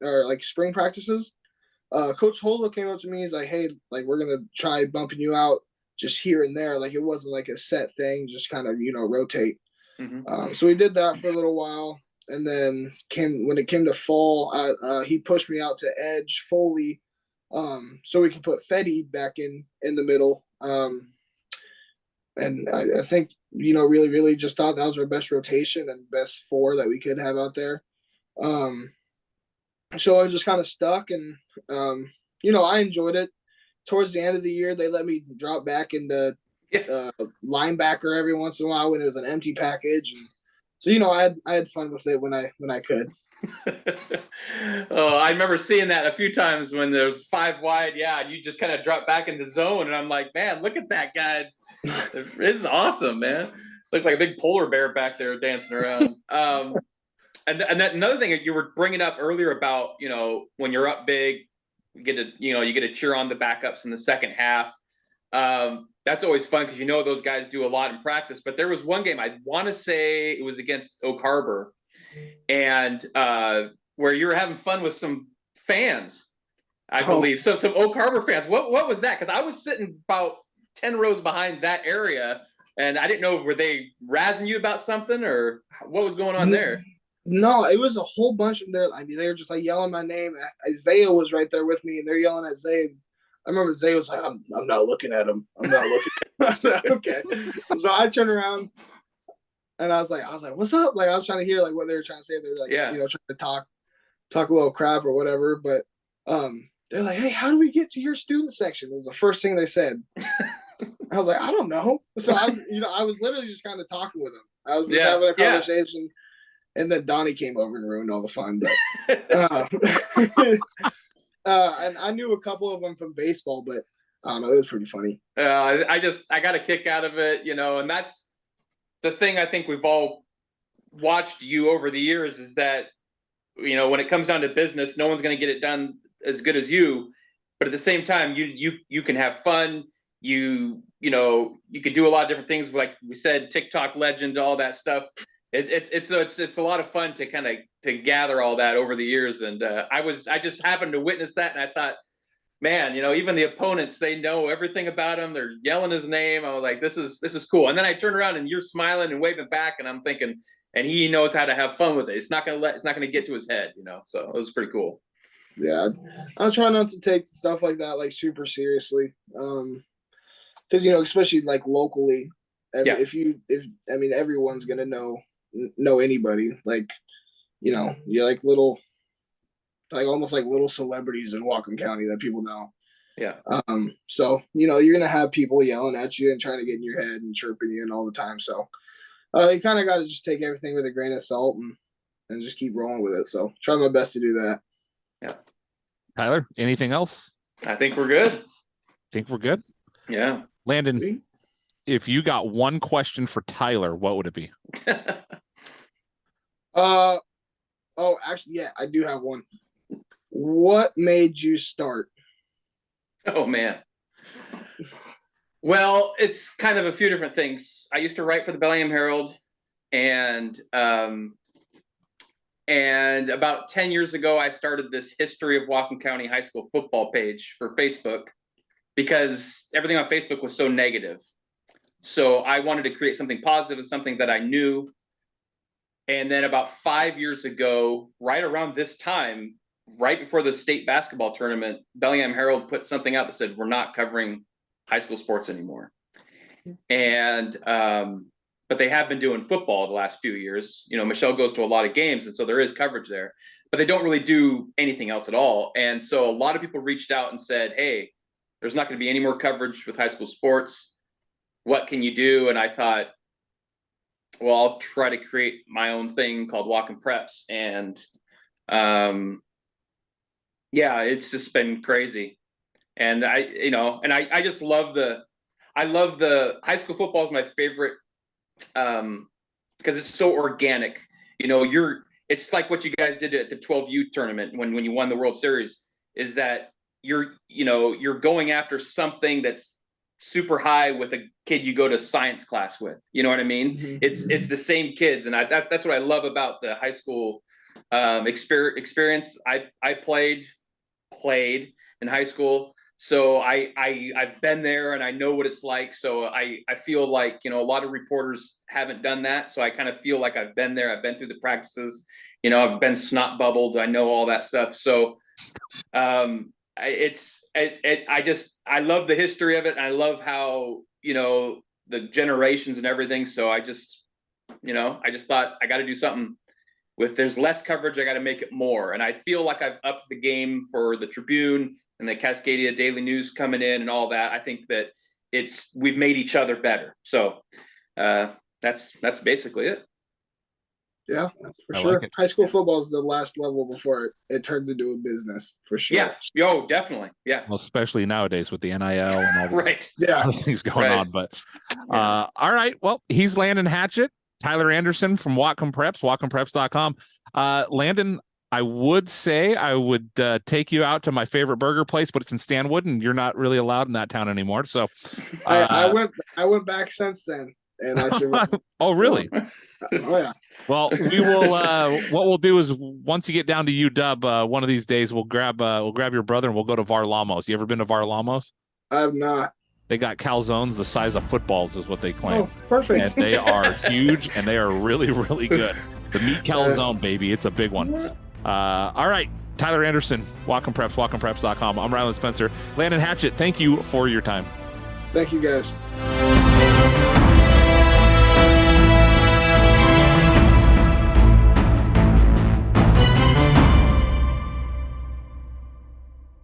or like spring practices. Coach Holdo came up to me. He's like, hey, like we're gonna try bumping you out just here and there. Like it wasn't like a set thing, just kind of rotate. Mm-hmm. So we did that for a little while. And then when it came to fall, he pushed me out to edge Foley, so we could put Fetty back in the middle. And I think really, really just thought that was our best rotation and best four that we could have out there. So I just kind of stuck, and I enjoyed it. Towards the end of the year, they let me drop back into linebacker every once in a while when it was an empty package. And so, I had fun with it when I could. Oh, I remember seeing that a few times when there's 5 wide. Yeah, and you just kind of drop back in the zone, and I'm like, man, look at that guy. It's awesome, man. Looks like a big polar bear back there dancing around. And that another thing that you were bringing up earlier about, when you're up big, you get to cheer on the backups in the second half. That's always fun because those guys do a lot in practice. But there was one game, I want to say it was against Oak Harbor, and where you were having fun with some fans, I believe. So some Oak Harbor fans. What was that? Because I was sitting about 10 rows behind that area, and I didn't know, were they razzing you about something, or what was going on there? No, it was a whole bunch of them. I mean, they were just like yelling my name. Isaiah was right there with me, and they're yelling at Zay. I remember Zay was like, I'm not looking at him. I'm not looking. I said, okay. So I turned around and I was like, what's up? Like I was trying to hear like what they were trying to say. They were like, Yeah. trying to talk a little crap or whatever. But they're like, hey, how do we get to your student section? It was the first thing they said. I was like, I don't know. So I was literally just kind of talking with them. I was just having a conversation. And then Donnie came over and ruined all the fun. But and I knew a couple of them from baseball, but I don't know, it was pretty funny. I got a kick out of it, and that's the thing I think we've all watched you over the years is that, when it comes down to business, no one's going to get it done as good as you. But at the same time, you can have fun. You can do a lot of different things. Like we said, TikTok legend, all that stuff. It's a lot of fun to kind of to gather all that over the years, and I just happened to witness that, and I thought, man, even the opponents, they know everything about him. They're yelling his name. I was like, this is cool. And then I turn around and you're smiling and waving back, and I'm thinking, and he knows how to have fun with it. It's not gonna get to his head, So it was pretty cool. Yeah, I'll try not to take stuff like that like super seriously, because especially like locally, if everyone's gonna know anybody, like you're like little, like almost like little celebrities in Whatcom County that people know. Yeah. So you're gonna have people yelling at you and trying to get in your head and chirping you and all the time. So you kind of got to just take everything with a grain of salt and just keep rolling with it. So try my best to do that. Yeah. Tyler, anything else? I think we're good. Yeah. Landon, if you got one question for Tyler, what would it be? Actually, yeah, I do have one. What made you start? Oh man. Well, it's kind of a few different things. I used to write for the Bellingham Herald, and about 10 years ago, I started this history of Whatcom County high school football page for Facebook because everything on Facebook was so negative. So I wanted to create something positive and something that I knew. And then about 5 years ago, right around this time, right before the state basketball tournament, Bellingham Herald put something out that said, we're not covering high school sports anymore. And, but they have been doing football the last few years. Michelle goes to a lot of games, and so there is coverage there, but they don't really do anything else at all. And so a lot of people reached out and said, hey, there's not going to be any more coverage with high school sports. What can you do? And I thought, well, I'll try to create my own thing called Whatcom Preps. And yeah, it's just been crazy. And I just love the high school football is my favorite because it's so organic. It's like what you guys did at the 12U tournament when you won the World Series, is that you're going after something that's super high with a kid you go to science class with. You know what I mean? Mm-hmm. It's the same kids, and that's what I love about the high school experience. I played in high school, so I've been there and I know what it's like. So I feel like a lot of reporters haven't done that, so I kind of feel like I've been there. I've been through the practices. I've been snot bubbled. I know all that stuff. So I love the history of it, and I love how the generations and everything. So I just thought I got to do something. If there's less coverage, I got to make it more. And I feel like I've upped the game for the Tribune and the Cascadia Daily News coming in and all that. I think that we've made each other better. So that's basically it. Yeah, for sure. High school football is the last level before it turns into a business, for sure. Yeah. Oh, definitely. Yeah. Well, especially nowadays with the NIL and all right. other things going on. But all right. Well, he's Landen Hatchett. Tyler Anderson from Whatcom Preps, WhatcomPreps.com. Landon, I would say I would take you out to my favorite burger place, but it's in Stanwood, and you're not really allowed in that town anymore. So I went back since then, and I said, "Oh, really? Oh yeah." Well, we will. What we'll do is once you get down to UW, one of these days we'll grab your brother and we'll go to Varlamos. You ever been to Varlamos? I have not. They got calzones the size of footballs, is what they claim. Oh, perfect. And they are huge, and they are really, really good. The meat calzone, baby. It's a big one. All right. Tyler Anderson, Whatcom Preps, WhatcomPreps.com. I'm Ryland Spencer. Landen Hatchett, thank you for your time. Thank you, guys.